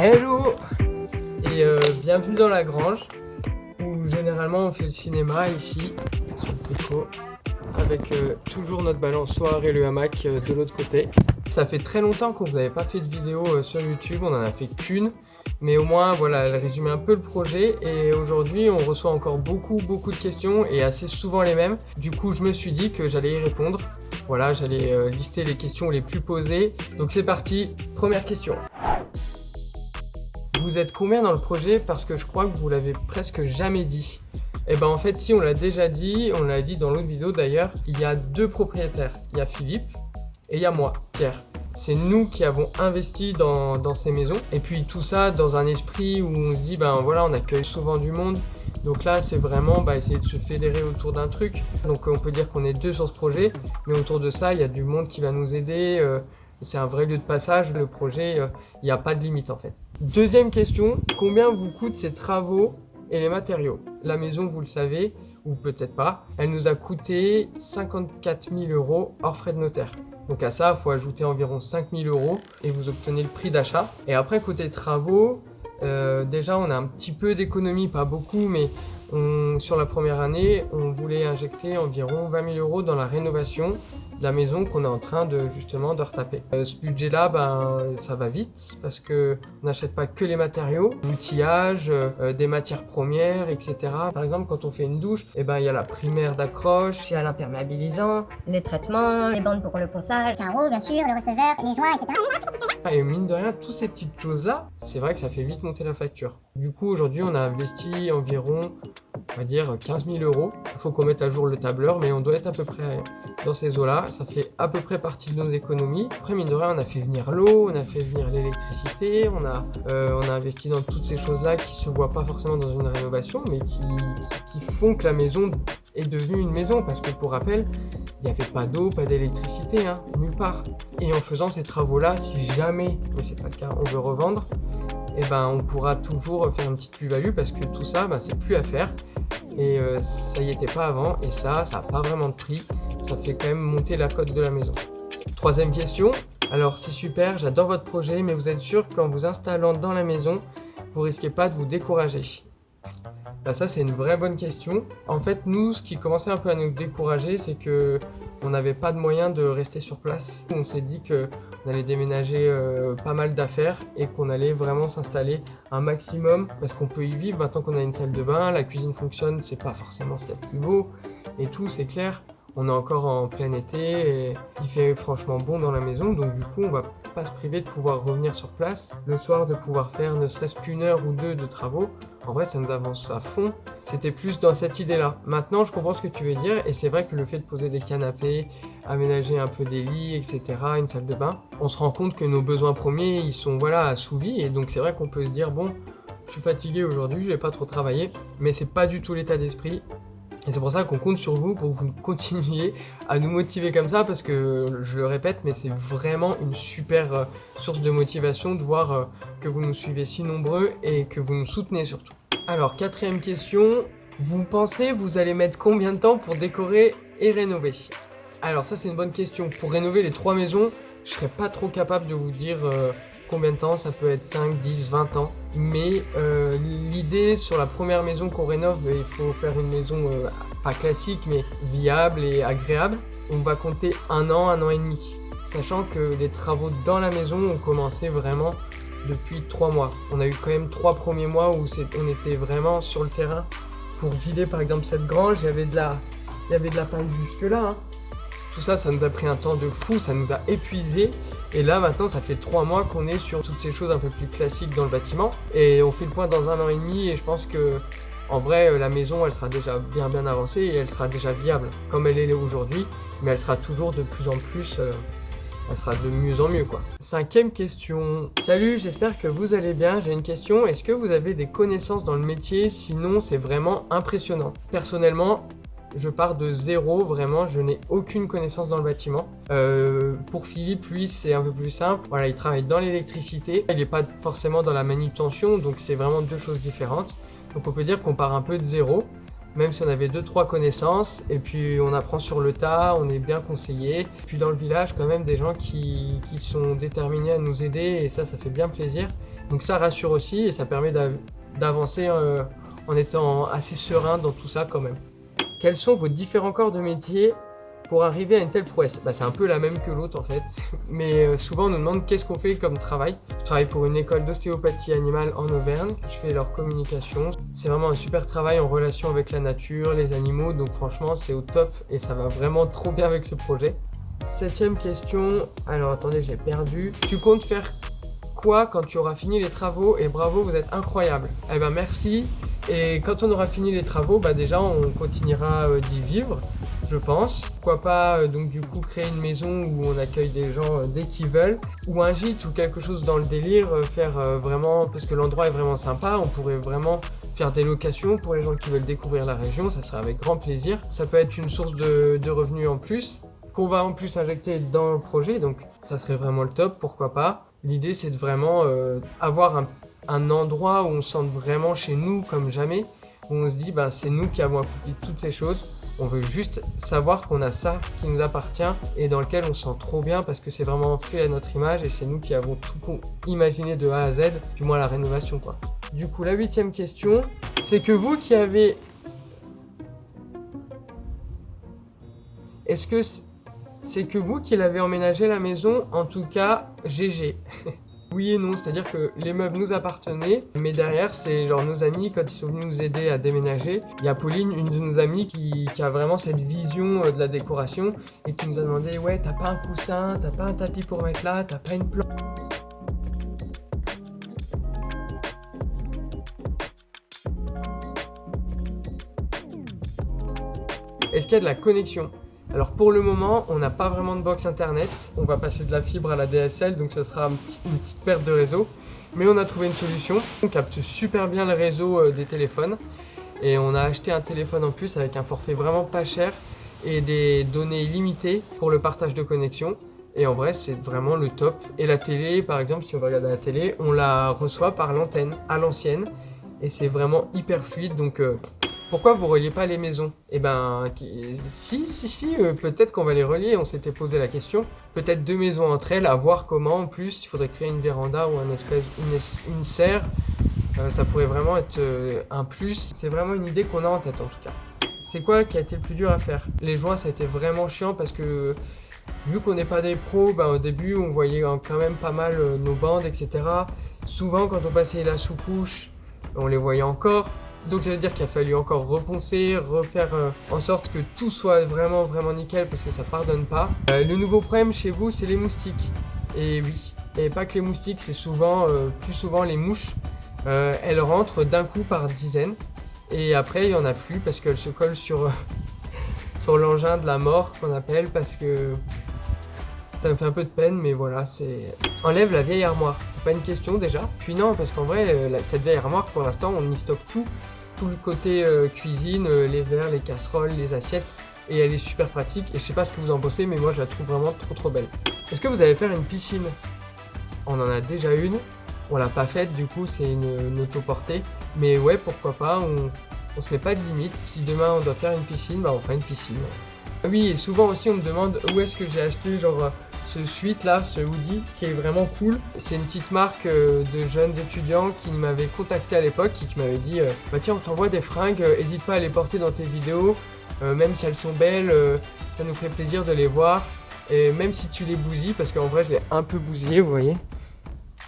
Hello et bienvenue dans la grange où généralement on fait le cinéma ici sur le Pico avec toujours notre balançoire et le hamac de l'autre côté. Ça fait très longtemps qu'on vous avait pas fait de vidéo sur YouTube, on en a fait qu'une, mais au moins voilà, elle résumait un peu le projet et aujourd'hui on reçoit encore beaucoup de questions et assez souvent les mêmes. Du coup je me suis dit que j'allais y répondre. Voilà, j'allais lister les questions les plus posées. Donc c'est parti, première question. Vous êtes combien dans le projet? Parce que je crois que vous l'avez presque jamais dit. Et ben en fait si, on l'a déjà dit, on l'a dit dans l'autre vidéo d'ailleurs, il y a deux propriétaires. Il y a Philippe et il y a moi, Pierre. C'est nous qui avons investi dans ces maisons. Et puis tout ça dans un esprit où on se dit, ben voilà, on accueille souvent du monde. Donc là, c'est vraiment essayer de se fédérer autour d'un truc. Donc on peut dire qu'on est deux sur ce projet. Mais autour de ça, il y a du monde qui va nous aider. C'est un vrai lieu de passage. Le projet, il n'y a pas de limite en fait. Deuxième question, combien vous coûtent ces travaux et les matériaux? La maison, vous le savez, ou peut-être pas, elle nous a coûté 54 000 € hors frais de notaire. Donc à ça, il faut ajouter environ 5 000 € et vous obtenez le prix d'achat. Et après, côté travaux, déjà on a un petit peu d'économie, pas beaucoup, mais sur la première année, on voulait injecter environ 20 000 € dans la rénovation de la maison qu'on est en train de justement de retaper. Ce budget-là, ça va vite parce que on n'achète pas que les matériaux, l'outillage, des matières premières, etc. Par exemple, quand on fait une douche, il y a la primaire d'accroche, Il y a l'imperméabilisant, les traitements, les bandes pour le ponçage, carreaux, bien sûr, le receveur, les joints, etc. et mine de rien, toutes ces petites choses-là, c'est vrai que ça fait vite monter la facture. Du coup, aujourd'hui, on a investi environ, on va dire, 15 000 €. Il faut qu'on mette à jour le tableur, mais on doit être à peu près dans ces eaux-là. Ça fait à peu près partie de nos économies. Après, mine de rien, on a fait venir l'eau, on a fait venir l'électricité, on a investi dans toutes ces choses-là qui se voient pas forcément dans une rénovation, mais qui font que la maison est devenue une maison. Parce que pour rappel, il n'y avait pas d'eau, pas d'électricité, nulle part. Et en faisant ces travaux-là, si jamais, mais c'est pas le cas, on veut revendre, on pourra toujours faire une petite plus-value parce que tout ça, c'est plus à faire. Et ça y était pas avant, et ça a pas vraiment de prix. Ça fait quand même monter la cote de la maison. Troisième question. Alors c'est super, j'adore votre projet, mais vous êtes sûr qu'en vous installant dans la maison, vous risquez pas de vous décourager? Ça c'est une vraie bonne question. En fait, nous, ce qui commençait un peu à nous décourager, c'est que on n'avait pas de moyens de rester sur place. On s'est dit qu'on allait déménager pas mal d'affaires et qu'on allait vraiment s'installer un maximum parce qu'on peut y vivre maintenant qu'on a une salle de bain, la cuisine fonctionne, c'est pas forcément ce qu'il y a de plus beau et tout, c'est clair. On est encore en plein été et il fait franchement bon dans la maison, donc du coup on va pas se priver de pouvoir revenir sur place le soir, de pouvoir faire ne serait-ce qu'une heure ou deux de travaux. En vrai, ça nous avance à fond. C'était plus dans cette idée-là. Maintenant, je comprends ce que tu veux dire, et c'est vrai que le fait de poser des canapés, aménager un peu des lits, etc., une salle de bain, on se rend compte que nos besoins premiers, ils sont assouvis, et donc c'est vrai qu'on peut se dire, bon, je suis fatigué aujourd'hui, je vais pas trop travailler, mais c'est pas du tout l'état d'esprit. Et c'est pour ça qu'on compte sur vous pour que vous continuiez à nous motiver comme ça, parce que, je le répète, mais c'est vraiment une super source de motivation de voir que vous nous suivez si nombreux et que vous nous soutenez surtout. Alors, quatrième question, vous pensez vous allez mettre combien de temps pour décorer et rénover? Alors ça c'est une bonne question. Pour rénover les 3 maisons, je serais pas trop capable de vous dire combien de temps, ça peut être 5, 10, 20 ans. Mais l'idée sur la première maison qu'on rénove, il faut faire une maison pas classique mais viable et agréable. On va compter 1 an et demi. Sachant que les travaux dans la maison ont commencé vraiment depuis 3 mois. On a eu quand même 3 premiers mois où on était vraiment sur le terrain pour vider par exemple cette grange. Il y avait de la paille jusque là. Tout ça, ça nous a pris un temps de fou, ça nous a épuisés. Et là maintenant, ça fait 3 mois qu'on est sur toutes ces choses un peu plus classiques dans le bâtiment. Et on fait le point dans 1 an et demi et je pense que en vrai, la maison, elle sera déjà bien avancée et elle sera déjà viable comme elle est aujourd'hui. Mais elle sera toujours de plus en plus... elle sera de mieux en mieux quoi. 5e question. Salut, j'espère que vous allez bien. J'ai une question. Est-ce que vous avez des connaissances dans le métier? Sinon, c'est vraiment impressionnant. Personnellement, je pars de zéro, vraiment, je n'ai aucune connaissance dans le bâtiment. Pour Philippe, lui, c'est un peu plus simple. Voilà, il travaille dans l'électricité. Il n'est pas forcément dans la manutention, donc c'est vraiment deux choses différentes. Donc on peut dire qu'on part un peu de zéro. Même si on avait 2-3 connaissances, et puis on apprend sur le tas, on est bien conseillé. Puis dans le village, quand même, des gens qui sont déterminés à nous aider, et ça fait bien plaisir. Donc ça rassure aussi et ça permet d'avancer en étant assez serein dans tout ça quand même. Quels sont vos différents corps de métier pour arriver à une telle prouesse? C'est un peu la même que l'autre en fait, mais souvent on nous demande qu'est-ce qu'on fait comme travail. Je travaille pour une école d'ostéopathie animale en Auvergne, je fais leur communication. C'est vraiment un super travail en relation avec la nature, les animaux, donc franchement c'est au top et ça va vraiment trop bien avec ce projet. 7e question, alors attendez, j'ai perdu. Tu comptes faire quoi quand tu auras fini les travaux? Et bravo, vous êtes incroyable. Eh ben merci. Et quand on aura fini les travaux, déjà on continuera d'y vivre, je pense. Pourquoi pas donc du coup créer une maison où on accueille des gens dès qu'ils veulent, ou un gîte ou quelque chose dans le délire, faire vraiment, parce que l'endroit est vraiment sympa, on pourrait vraiment faire des locations pour les gens qui veulent découvrir la région, ça sera avec grand plaisir. Ça peut être une source de revenus en plus, qu'on va en plus injecter dans le projet, donc ça serait vraiment le top, pourquoi pas. L'idée c'est de vraiment avoir un endroit où on se sente vraiment chez nous comme jamais, où on se dit c'est nous qui avons accompli toutes ces choses, on veut juste savoir qu'on a ça qui nous appartient et dans lequel on se sent trop bien parce que c'est vraiment fait à notre image et c'est nous qui avons tout imaginé de A à Z, du moins la rénovation quoi. Du coup la 8e question, c'est que vous qui avez... Est-ce que c'est que vous qui l'avez emménagé la maison? En tout cas, GG. Oui et non, c'est-à-dire que les meubles nous appartenaient, mais derrière, c'est genre nos amis, quand ils sont venus nous aider à déménager, il y a Pauline, une de nos amies, qui a vraiment cette vision de la décoration et qui nous a demandé « Ouais, t'as pas un coussin, t'as pas un tapis pour mettre là, t'as pas une plante ?» Est-ce qu'il y a de la connexion? Alors pour le moment, on n'a pas vraiment de box internet, on va passer de la fibre à la DSL, donc ça sera une petite perte de réseau. Mais on a trouvé une solution, on capte super bien le réseau des téléphones. Et on a acheté un téléphone en plus avec un forfait vraiment pas cher et des données limitées pour le partage de connexion. Et en vrai, c'est vraiment le top. Et la télé, par exemple, si on va regarder la télé, on la reçoit par l'antenne à l'ancienne. Et c'est vraiment hyper fluide, donc... Pourquoi vous reliez pas les maisons? Si, peut-être qu'on va les relier, on s'était posé la question. Peut-être 2 maisons entre elles, à voir comment en plus. Il faudrait créer une véranda ou une serre. Ça pourrait vraiment être un plus. C'est vraiment une idée qu'on a en tête en tout cas. C'est quoi qui a été le plus dur à faire? Les joints, ça a été vraiment chiant parce que vu qu'on n'est pas des pros, au début on voyait quand même pas mal nos bandes, etc. Souvent quand on passait la sous-couche, on les voyait encore. Donc ça veut dire qu'il a fallu encore reponcer, refaire en sorte que tout soit vraiment nickel parce que ça pardonne pas. Le nouveau problème chez vous, c'est les moustiques. Et oui, et pas que les moustiques, c'est souvent, plus souvent les mouches. Elles rentrent d'un coup par dizaines et après il n'y en a plus parce qu'elles se collent sur l'engin de la mort qu'on appelle, parce que ça me fait un peu de peine, mais voilà, c'est... Enlève la vieille armoire, c'est pas une question déjà. Puis non, parce qu'en vrai, cette vieille armoire, pour l'instant, on y stocke tout le côté cuisine, les verres, les casseroles, les assiettes, et elle est super pratique. Et je sais pas ce que vous en pensez, mais moi je la trouve vraiment trop belle. Est-ce que vous allez faire une piscine? On en a déjà une, on l'a pas faite, du coup c'est une autoportée. Mais ouais, pourquoi pas, on se met pas de limite. Si demain on doit faire une piscine, on fera une piscine. Oui, et souvent aussi on me demande où est-ce que j'ai acheté genre ce sweat là, ce hoodie qui est vraiment cool. C'est une petite marque de jeunes étudiants qui m'avaient contacté à l'époque et qui m'avaient dit tiens, on t'envoie des fringues, hésite pas à les porter dans tes vidéos, même si elles sont belles, ça nous ferait plaisir de les voir. Et même si tu les bousilles, parce qu'en vrai je l'ai un peu bousillé, vous voyez.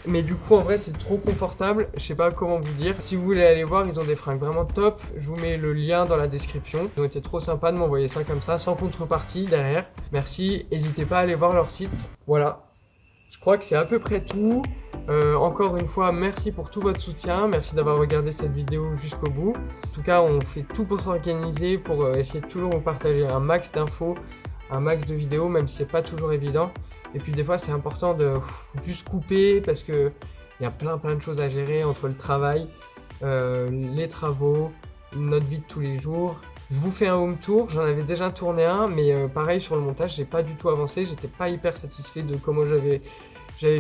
Mais du coup en vrai c'est trop confortable, je sais pas comment vous dire. Si vous voulez aller voir, ils ont des fringues vraiment top, je vous mets le lien dans la description. Ils ont été trop sympas de m'envoyer ça comme ça, sans contrepartie derrière. Merci, n'hésitez pas à aller voir leur site. Voilà, je crois que c'est à peu près tout. Encore une fois, merci pour tout votre soutien, merci d'avoir regardé cette vidéo jusqu'au bout. En tout cas, on fait tout pour s'organiser, pour essayer de toujours vous partager un max d'infos, un max de vidéos, même si c'est pas toujours évident. Et puis des fois c'est important de juste couper parce que il y a plein de choses à gérer entre le travail, les travaux, notre vie de tous les jours. Je vous fais un home tour, j'en avais déjà tourné un, mais pareil sur le montage, j'ai pas du tout avancé, j'étais pas hyper satisfait de comment j'avais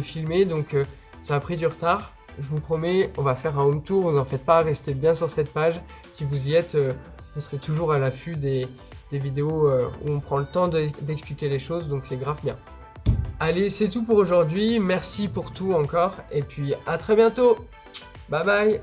filmé, donc ça a pris du retard. Je vous promets, on va faire un home tour, vous en faites pas, restez bien sur cette page. Si vous y êtes, vous serez toujours à l'affût des vidéos où on prend le temps d'expliquer les choses, donc c'est grave bien. Allez, c'est tout pour aujourd'hui. Merci pour tout encore. Et puis à très bientôt. Bye bye.